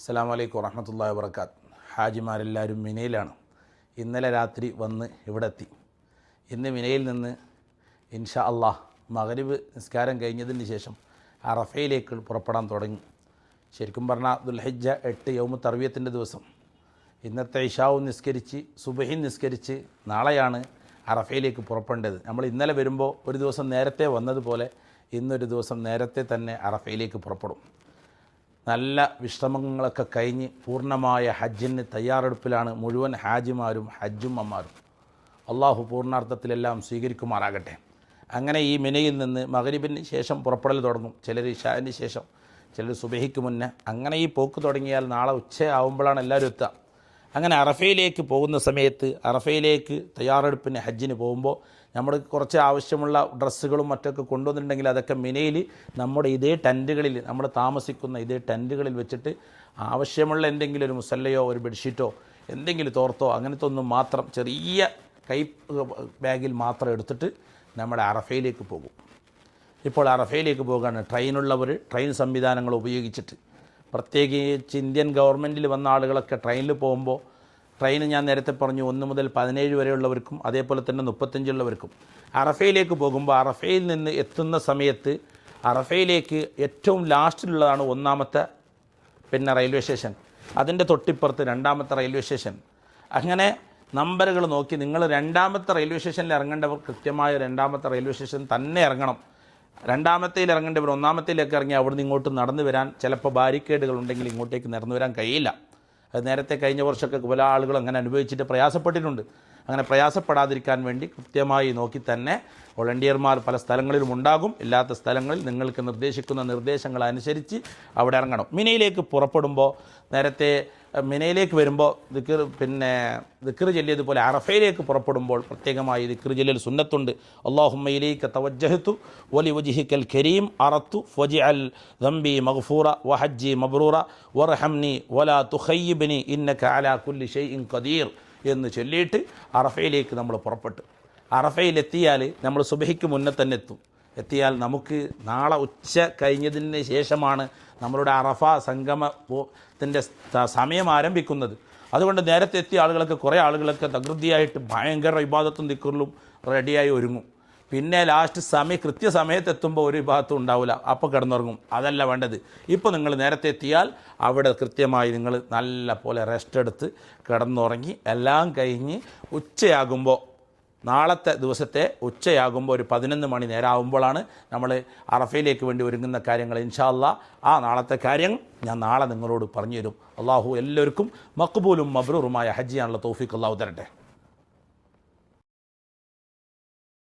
അസ്സലാമു അലൈക്കും വറഹ്മത്തുള്ളാഹി വബറകാത്ത്. ഹാജിമാരെല്ലാവരും മിനയിലാണ്. ഇന്നലെ രാത്രി വന്ന് ഇവിടെ എത്തി. ഇന്ന് മിനയിൽ നിന്ന് ഇൻഷാ അള്ളാഹ് മഗ്രിബ് നിസ്കാരം കഴിഞ്ഞതിന് ശേഷം അറഫയിലേക്ക് പുറപ്പെടാൻ തുടങ്ങി. ശരിക്കും പറഞ്ഞാൽ ദുൽഹിജ്ജ 8 യൗമു തർവിയത്തിൻ്റെ ദിവസം ഇന്നത്തെ ഇശാവും നിസ്കരിച്ച് സുബഹി നിസ്കരിച്ച് നാളെയാണ് അറഫയിലേക്ക് പുറപ്പെടേണ്ടത്. നമ്മൾ ഇന്നലെ വരുമ്പോൾ ഒരു ദിവസം നേരത്തെ വന്നതുപോലെ ഇന്നൊരു ദിവസം നേരത്തെ തന്നെ അറഫയിലേക്ക് പുറപ്പെടും. നല്ല വിശ്രമങ്ങളൊക്കെ കഴിഞ്ഞ് പൂർണ്ണമായ ഹജ്ജിന് തയ്യാറെടുപ്പിലാണ് മുഴുവൻ ഹാജിമാരും ഹജ്ജുമ്മമാരും. അള്ളാഹു പൂർണ്ണാർത്ഥത്തിലെല്ലാം സ്വീകരിക്കുമാറാകട്ടെ. അങ്ങനെ ഈ മിനയിൽ നിന്ന് മഗ്രിബിന് ശേഷം പുറപ്പെടൽ തുടങ്ങും. ചിലർ ഇശാന് ശേഷം, ചിലർ സുബഹിക്ക് മുന്നേ. അങ്ങനെ ഈ പോക്ക് തുടങ്ങിയാൽ നാളെ ഉച്ചയാവുമ്പോഴാണ് എല്ലാവരും എത്തുക. അങ്ങനെ അറഫയിലേക്ക് പോകുന്ന സമയത്ത് അറഫയിലേക്ക് തയ്യാറെടുപ്പിന് ഹജ്ജിന് പോകുമ്പോൾ നമ്മൾ കുറച്ച് ആവശ്യമുള്ള ഡ്രസ്സുകളും മറ്റൊക്കെ കൊണ്ടുവന്നിട്ടുണ്ടെങ്കിൽ അതൊക്കെ മിനയിൽ നമ്മുടെ ഇതേ ടെൻറ്റുകളിൽ, നമ്മൾ താമസിക്കുന്ന ഇതേ ടെൻറ്റുകളിൽ വെച്ചിട്ട് ആവശ്യമുള്ള എന്തെങ്കിലും ഒരു മുസല്ലയോ ഒരു ബെഡ്ഷീറ്റോ എന്തെങ്കിലും തോർത്തോ അങ്ങനത്തെ ഒന്നും മാത്രം ചെറിയ കൈ ബാഗിൽ മാത്രം എടുത്തിട്ട് നമ്മൾ അറഫയിലേക്ക് പോകും. ഇപ്പോൾ അറഫയിലേക്ക് പോകുകയാണ്. ട്രെയിനുള്ളവർ ട്രെയിൻ സംവിധാനങ്ങൾ ഉപയോഗിച്ചിട്ട്, പ്രത്യേകിച്ച് ഇന്ത്യൻ ഗവൺമെൻറ്റിൽ വന്ന ആളുകളൊക്കെ ട്രെയിനിൽ പോകുമ്പോൾ ട്രെയിൻ ഞാൻ നേരത്തെ പറഞ്ഞു 1 മുതൽ 17 വരെയുള്ളവർക്കും അതേപോലെ തന്നെ 35 ഉള്ളവർക്കും അറഫയിലേക്ക് പോകുമ്പോൾ അറഫയിൽ നിന്ന് എത്തുന്ന സമയത്ത് അറഫയിലേക്ക് ഏറ്റവും ലാസ്റ്റിലുള്ളതാണ് 1ാമത്തെ റെയിൽവേ സ്റ്റേഷൻ. അതിൻ്റെ തൊട്ടിപ്പുറത്ത് 2ാമത്തെ റെയിൽവേ സ്റ്റേഷൻ. അങ്ങനെ നമ്പറുകൾ നോക്കി നിങ്ങൾ 2ാമത്തെ റെയിൽവേ സ്റ്റേഷനിൽ ഇറങ്ങേണ്ടവർ കൃത്യമായ 2ാമത്തെ റെയിൽവേ സ്റ്റേഷൻ തന്നെ ഇറങ്ങണം. 2ാമത്തേൽ ഇറങ്ങേണ്ടവർ 1ാമത്തേലേക്ക് ഇറങ്ങി അവിടുന്ന് ഇങ്ങോട്ട് നടന്നു വരാൻ ചിലപ്പോൾ ബാരിക്കേഡുകൾ ഉണ്ടെങ്കിൽ ഇങ്ങോട്ടേക്ക് നടന്നു വരാൻ കഴിയില്ല. അത് നേരത്തെ കഴിഞ്ഞ വർഷമൊക്കെ പല ആളുകളും അങ്ങനെ അനുഭവിച്ചിട്ട് പ്രയാസപ്പെട്ടിട്ടുണ്ട്. അങ്ങനെ പ്രയാസപ്പെടാതിരിക്കാൻ വേണ്ടി കൃത്യമായി നോക്കി തന്നെ വോളണ്ടിയർമാർ പല സ്ഥലങ്ങളിലും ഉണ്ടാകും. ഇല്ലാത്ത സ്ഥലങ്ങളിൽ നിങ്ങൾക്ക് നിർദ്ദേശിക്കുന്ന നിർദ്ദേശങ്ങൾ അനുസരിച്ച് അവിടെ ഇറങ്ങണം. മിനയിലേക്ക് പുറപ്പെടുമ്പോൾ നേരത്തെ മിനയിലേക്ക് വരുമ്പോൾ ദിക്ർ ചൊല്ലിയതുപോലെ അറഫയിലേക്ക് പുറപ്പെടുമ്പോൾ പ്രത്യേകമായി ദിക്ർ ചൊല്ലൽ സുന്നത്തുണ്ട്. അല്ലാഹുമ്മ ഇലൈക തവജ്ജഹ്തു വലിവജ്ഹിക്കൽ കരീം അറത്തു ഫജ്അൽ ദംബി മഗ്ഫൂറ വഹജ്ജി മബ്റൂറ വർഹംനി വലാ തുഖയ്യിബ്നി ഇന്നക അലാ കുല്ലി ഷൈഇൻ ഖദീർ എന്ന് ചൊല്ലിയിട്ട് അറഫയിലേക്ക് നമ്മൾ പുറപ്പെട്ടു. അറഫയിലെത്തിയാൽ നമ്മൾ സുബഹിക്ക് മുന്നേ തന്നെ എത്തിയാൽ നമുക്ക് നാളെ ഉച്ച കഴിഞ്ഞതിന് ശേഷമാണ് നമ്മളുടെ അറഫ സംഗമത്തിൻ്റെ സമയം ആരംഭിക്കുന്നത്. അതുകൊണ്ട് നേരത്തെ എത്തിയ ആളുകളൊക്കെ കുറേ ആളുകളൊക്കെ തകൃതിയായിട്ട് ഭയങ്കര ഇബാദത്തും ദിക്റിലും റെഡിയായി ഒരുങ്ങും. പിന്നെ ലാസ്റ്റ് കൃത്യസമയത്ത് എത്തുമ്പോൾ ഒരു വിഭാഗത്തും ഉണ്ടാവില്ല, അപ്പോൾ കിടന്നുറങ്ങും. അതല്ല വേണ്ടത്. ഇപ്പോൾ നിങ്ങൾ നേരത്തെ എത്തിയാൽ അവിടെ കൃത്യമായി നിങ്ങൾ നല്ല പോലെ റെസ്റ്റ് എടുത്ത് കിടന്നുറങ്ങി എല്ലാം കഴിഞ്ഞ് ഉച്ചയാകുമ്പോൾ, നാളത്തെ ദിവസത്തെ ഉച്ചയാകുമ്പോൾ ഒരു 11 മണി നേരം ആകുമ്പോഴാണ് നമ്മൾ അറഫയിലേക്ക് വേണ്ടി ഒരുങ്ങുന്ന കാര്യങ്ങൾ. ഇൻഷാ അല്ലാഹ് ആ നാളത്തെ കാര്യം ഞാൻ നാളെ നിങ്ങളോട് പറഞ്ഞു തരും. അള്ളാഹു എല്ലാവർക്കും മഖ്ബൂലും മബ്രൂറുമായ ഹജ്ജ് ചെയ്യാനുള്ള തൗഫീഖ് അള്ളാഹു തരട്ടെ.